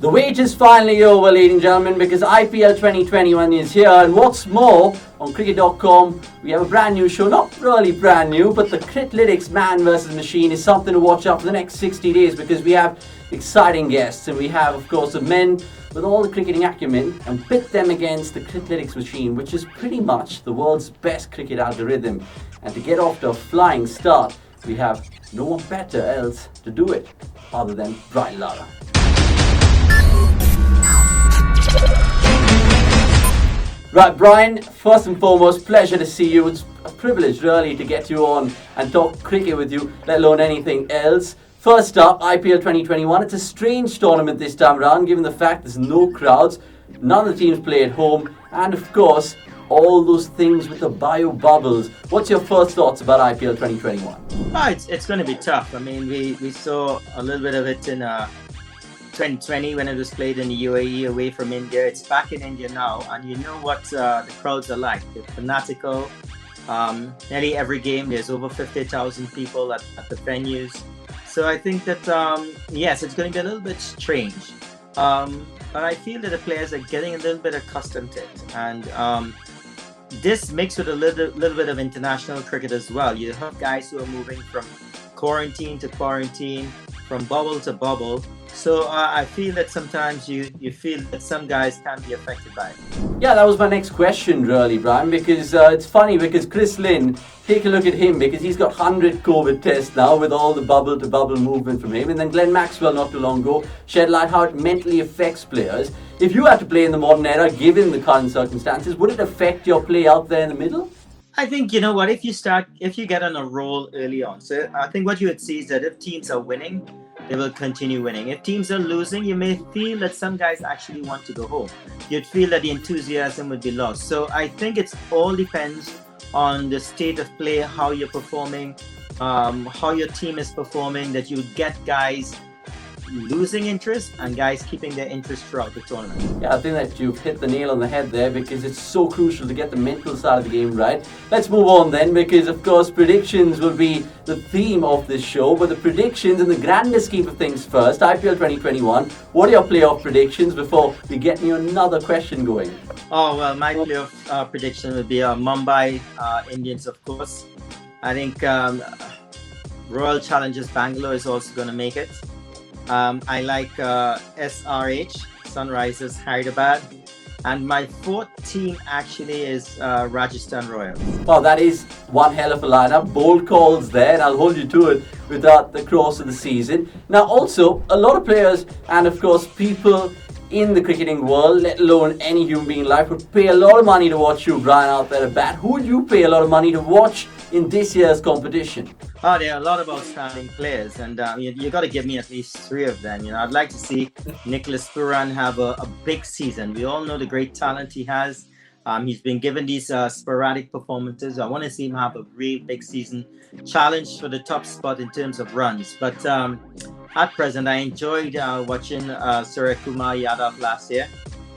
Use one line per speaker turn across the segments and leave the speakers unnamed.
The wait is finally over, ladies and gentlemen, because IPL 2021 is here. And what's more, on cricket.com, we have a brand new show. Not really brand new, but the Criclytics Man versus Machine is something to watch out for the next 60 days because we have exciting guests. And we have, of course, the men with all the cricketing acumen and pit them against the Criclytics Machine, which is pretty much the world's best cricket algorithm. And to get off to a flying start, we have no one better else to do it other than Brian Lara. Right, Brian, first and foremost, pleasure to see you. It's a privilege, really, to get you on and talk cricket with you, let alone anything else. First up, IPL 2021. It's a strange tournament this time around, given the fact there's no crowds, none of the teams play at home, and of course, all those things with the bio bubbles. What's your first thoughts about IPL 2021?
It's going to be tough. I mean, we saw a little bit of it in 2020 when it was played in the UAE away from India. It's back in India now, and you know what the crowds are like. They're fanatical. Nearly every game there's over 50,000 people at the venues. So I think that yes, it's going to be a little bit strange, but I feel that the players are getting a little bit accustomed to it, and this mixed with a little bit of international cricket as well. You have guys who are moving from quarantine to quarantine, from bubble to bubble. So I feel that sometimes you feel that some guys can be affected by it.
Yeah, that was my next question, really, Brian, because it's funny because Chris Lynn, take a look at him because he's got 100 COVID tests now with all the bubble-to-bubble movement from him. And then Glenn Maxwell not too long ago shed light how it mentally affects players. If you had to play in the modern era, given the current circumstances, would it affect your play out there in the middle?
I think, you know what, if you get on a roll early on, so I think what you would see is that if teams are winning, they will continue winning. If teams are losing, you may feel that some guys actually want to go home. You'd feel that the enthusiasm would be lost. So I think it all depends on the state of play, how you're performing, how your team is performing, that you get guys losing interest and guys keeping their interest throughout the tournament.
Yeah, I think that you've hit the nail on the head there because it's so crucial to get the mental side of the game right. Let's move on then because of course predictions will be the theme of this show, but the predictions in the grander scheme of things first, IPL 2021, what are your playoff predictions before we get you another question going?
Oh, well, my playoff prediction would be Mumbai Indians, of course. I think Royal Challengers Bangalore is also going to make it. I like SRH, Sunrisers Hyderabad, and my fourth team actually is Rajasthan Royals.
Well, that is one hell of a lineup. Bold calls there, and I'll hold you to it without the course of the season. Now, also, a lot of players and, of course, people in the cricketing world, let alone any human being in life, would pay a lot of money to watch you, Brian, out there at bat. Who would you pay a lot of money to watch in this year's competition?
Oh, there are a lot of outstanding players, and you got to give me at least three of them. You know, I'd like to see Nicholas Puran have a big season. We all know the great talent he has. He's been given these sporadic performances. I want to see him have a real big season, challenge for the top spot in terms of runs. But at present, I enjoyed watching Surya Kumar Yadav last year.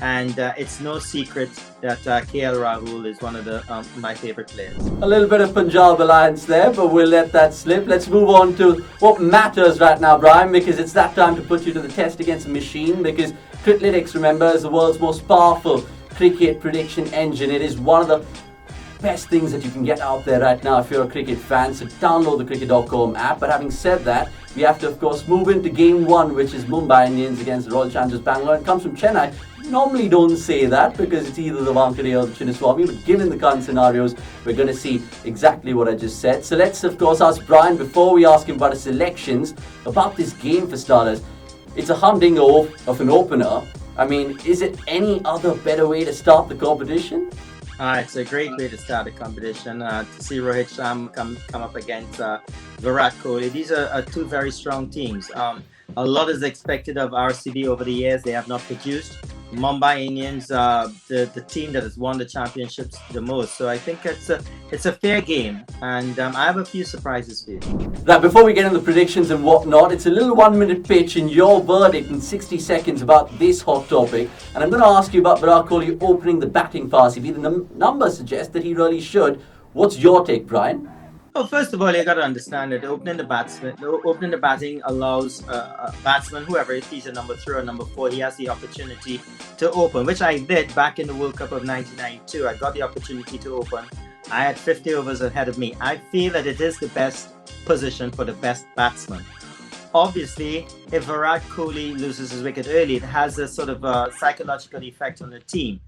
And it's no secret that KL Rahul is one of my favorite players.
A little bit of Punjab alliance there, but we'll let that slip. Let's move on to what matters right now, Brian, because it's that time to put you to the test against a machine, because Criclytics, remember, is the world's most powerful cricket prediction engine. It is one of the best things that you can get out there right now if you're a cricket fan, so download the cricket.com app. But having said that, we have to, of course, move into game one, which is Mumbai Indians against the Royal Challengers Bangalore. It comes from Chennai. Normally don't say that because it's either the Wankhede or the Chinnaswamy, but given the current scenarios, we're going to see exactly what I just said. So let's, of course, ask Brian, before we ask him about his selections, about this game for starters. It's a humdinger of an opener. I mean, is it any other better way to start the competition?
It's a great way to start the competition. To see Rohit Sharma come up against Virat Kohli. These are two very strong teams. A lot is expected of RCB over the years. They have not produced. Mumbai Indians, the team that has won the championships the most. So I think it's a fair game, and I have a few surprises for you.
Now, before we get into the predictions and whatnot, it's a little 1-minute pitch in your verdict in 60 seconds about this hot topic. And I'm going to ask you about Virat Kohli opening the batting for RCB. The numbers suggest that he really should. What's your take, Brian?
Well, first of all, you got to understand that opening the batting allows a batsman, whoever, if he's a number 3 or number 4, he has the opportunity to open, which I did back in the World Cup of 1992. I got the opportunity to open. I had 50 overs ahead of me. I feel that it is the best position for the best batsman. Obviously, if Virat Kohli loses his wicket early, it has a sort of a psychological effect on the team.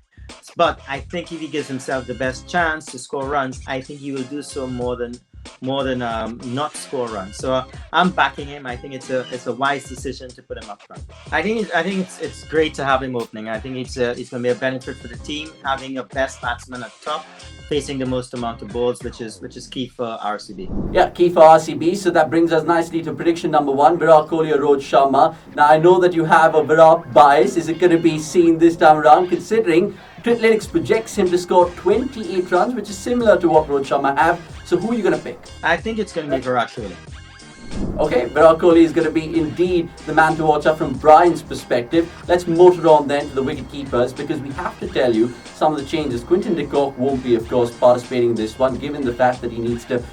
But I think if he gives himself the best chance to score runs, I think he will do so more than not score runs. So I'm backing him. I think it's a wise decision to put him up front. I think it's great to have him opening. I think it's going to be a benefit for the team having a best batsman at top, facing the most amount of balls, which is key for RCB.
Yeah, key for RCB. So that brings us nicely to prediction number 1, Virat Kohli or Rohit Sharma. Now I know that you have a Virat bias. Is it going to be seen this time around, considering Criclytics projects him to score 28 runs, which is similar to what Rohit Sharma have. So who are you going to pick?
I think it's going to be Virat Kohli.
Okay, Virat Kohli is going to be indeed the man to watch out from Brian's perspective. Let's motor on then to the wicket-keepers, because we have to tell you some of the changes. Quinton de Kock won't be, of course, participating in this one, given the fact that he needs to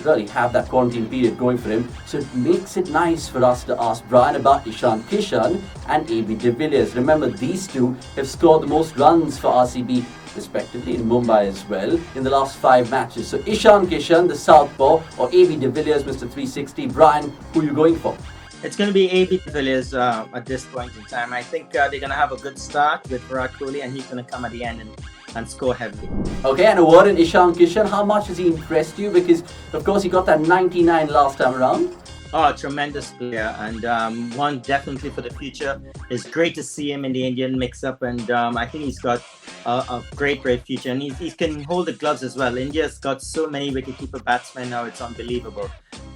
really have that quarantine period going for him. So it makes it nice for us to ask Brian about Ishan Kishan and AB de Villiers. Remember, these two have scored the most runs for RCB, respectively, in Mumbai as well, in the last 5 matches. So Ishan Kishan, the southpaw, or AB de Villiers, Mr. 360. Brian, who are you going for?
It's going to be AB de Villiers at this point in time. I think they're going to have a good start with Virat Kohli, and he's going to come at the end and score heavily.
Okay, and a word on Ishan Kishan. How much has he impressed you? Because, of course, he got that 99 last time around.
Oh, tremendous player, and one definitely for the future. It's great to see him in the Indian mix-up, and I think he's got a great future, and he can hold the gloves as well. India's got so many wicket-keeper batsmen now, it's unbelievable.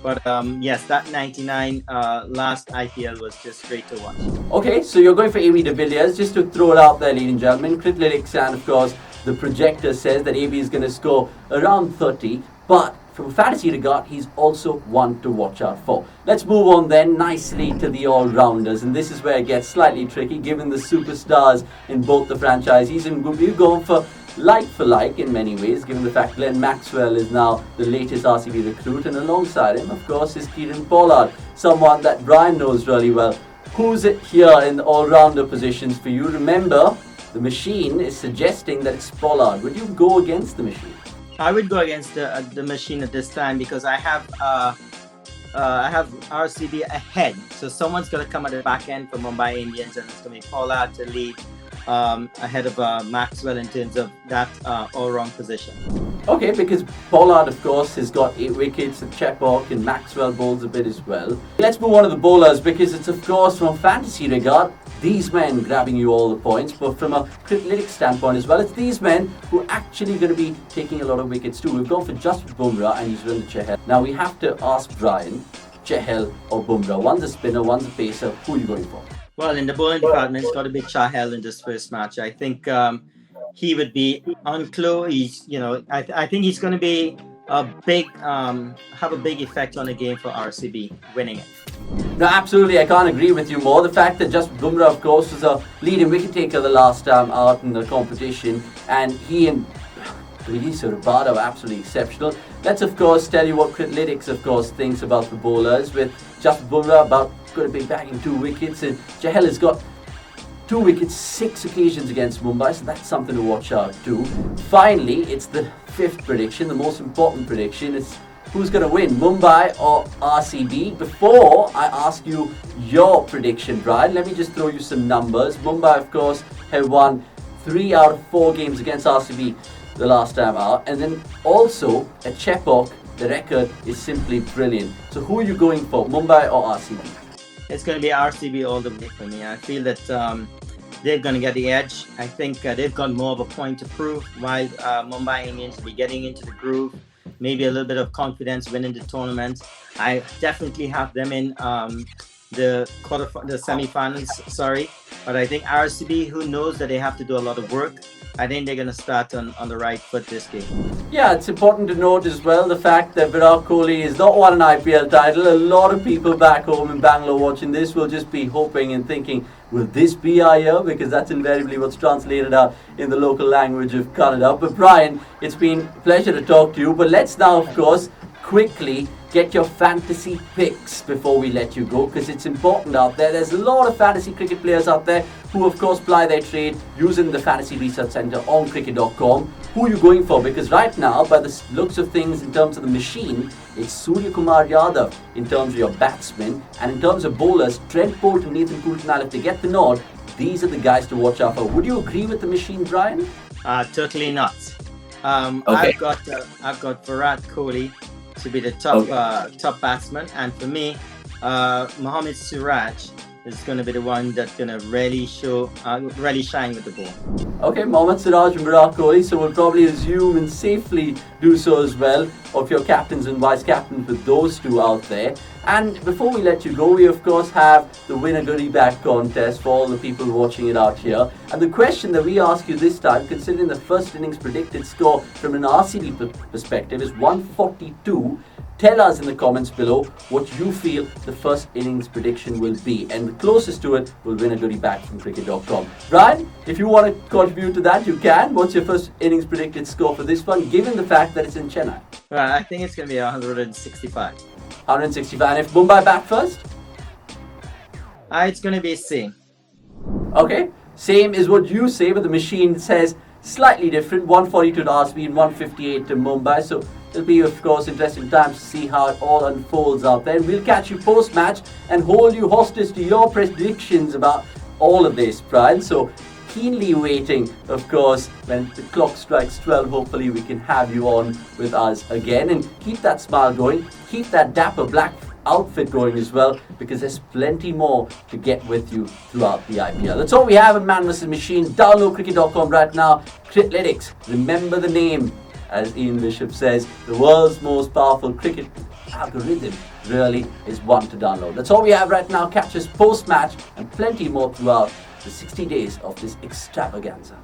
But yes, that 99 last IPL was just great to watch. Okay,
so you're going for AB de Villiers. Just to throw it out there, ladies and gentlemen, Criclytics and, of course, the projector says that AB is going to score around 30, but from a fantasy regard, he's also one to watch out for. Let's move on then nicely to the all-rounders, and this is where it gets slightly tricky given the superstars in both the franchises, and we've gone for like in many ways, given the fact Glenn Maxwell is now the latest RCB recruit, and alongside him, of course, is Kieran Pollard, someone that Brian knows really well. Who's it here in the all-rounder positions for you? Remember, the machine is suggesting that it's Pollard. Would you go against the machine?
I would go against the machine at this time, because I have RCB ahead. So someone's going to come at the back end for Mumbai Indians, and it's going to be Pollard to lead ahead of Maxwell in terms of that all-round position.
Okay, because Pollard, of course, has got 8 wickets, and Chepauk and Maxwell bowls a bit as well. Let's move on to the bowlers, because it's, of course, from a fantasy regard, these men grabbing you all the points, but from a Criclytics standpoint as well, it's these men who are actually going to be taking a lot of wickets too. We've gone for just Bumrah and he's run the Chahal. Now we have to ask Brian, Chahal or Bumrah. One's a spinner, one's a pacer. Who are you going for?
Well, in the bowling department, it's got to be Chahal in this first match. I think he would be unclose. I think he's going to be have a big effect on the game for RCB winning it.
No, absolutely, I can't agree with you more. The fact that just Bumrah, of course, was a leading wicket taker the last time out in the competition, and he and Rabada were absolutely exceptional. Let's, of course, tell you what Criclytics, of course, thinks about the bowlers, with just Bumrah about going to be bagging 2 wickets, and Chahal has got 2 wickets, 6 occasions against Mumbai, so that's something to watch out too. Finally, it's the 5th prediction, the most important prediction. It's who's going to win, Mumbai or RCB? Before I ask you your prediction, Brian, let me just throw you some numbers. Mumbai, of course, have won 3 out of 4 games against RCB the last time out. And then also at Chepauk, the record is simply brilliant. So who are you going for, Mumbai or RCB?
It's going to be RCB all the way for me. I feel that they're going to get the edge. I think they've got more of a point to prove, while Mumbai Indians will be getting into the groove. Maybe a little bit of confidence winning the tournament. I definitely have them in the semi-finals. But I think RCB, who knows that they have to do a lot of work, I think they're going to start on the right foot this game.
Yeah, it's important to note as well the fact that Virat Kohli has not won an IPL title. A lot of people back home in Bangalore watching this will just be hoping and thinking, will this be our year? Because that's invariably what's translated out in the local language of Kannada. But Brian, it's been a pleasure to talk to you. But let's now, of course, quickly get your fantasy picks before we let you go, because it's important out there. There's a lot of fantasy cricket players out there who of course ply their trade using the Fantasy Research Centre on cricket.com. Who are you going for? Because right now, by the looks of things in terms of the machine, it's Surya Kumar Yadav in terms of your batsmen, and in terms of bowlers, Trent Boult and Nathan Coulter. If they get the nod, these are the guys to watch out for. Would you agree with the machine, Brian?
Totally not.
Okay.
I've got Virat Kohli to be the top batsman, and for me, Mohammad Siraj is going to be the one that's going to really shine with the ball.
Okay, Mohammad Siraj and Virat Kohli, so we'll probably assume and safely do so as well of your captains and vice captains with those two out there. And before we let you go, we of course have the winner goodie bag contest for all the people watching it out here. And the question that we ask you this time, considering the first innings predicted score from an RCB perspective is 142, tell us in the comments below what you feel the first innings prediction will be, and the closest to it will win a goodie bag from cricket.com. Brian, if you want to contribute to that, you can. What's your first innings predicted score for this one, given the fact that it's in Chennai?
Well, I think it's going to be 165.
165. And if Mumbai bat first?
It's going to be C.
Okay, same is what you say, but the machine says slightly different. 142 to RCB and 158 to Mumbai. So it'll be, of course, interesting times to see how it all unfolds out there. And we'll catch you post-match and hold you hostage to your predictions about all of this, Brian. So keenly waiting, of course, when the clock strikes 12. Hopefully we can have you on with us again, and keep that smile going, keep that dapper black outfit going as well, because there's plenty more to get with you throughout the IPL. That's all we have in Man vs Machine. Download cricket.com right now. Criclytics, remember the name, as Ian Bishop says, the world's most powerful cricket algorithm really is one to download. That's all we have right now. Catch us post-match and plenty more throughout the 60 days of this extravaganza.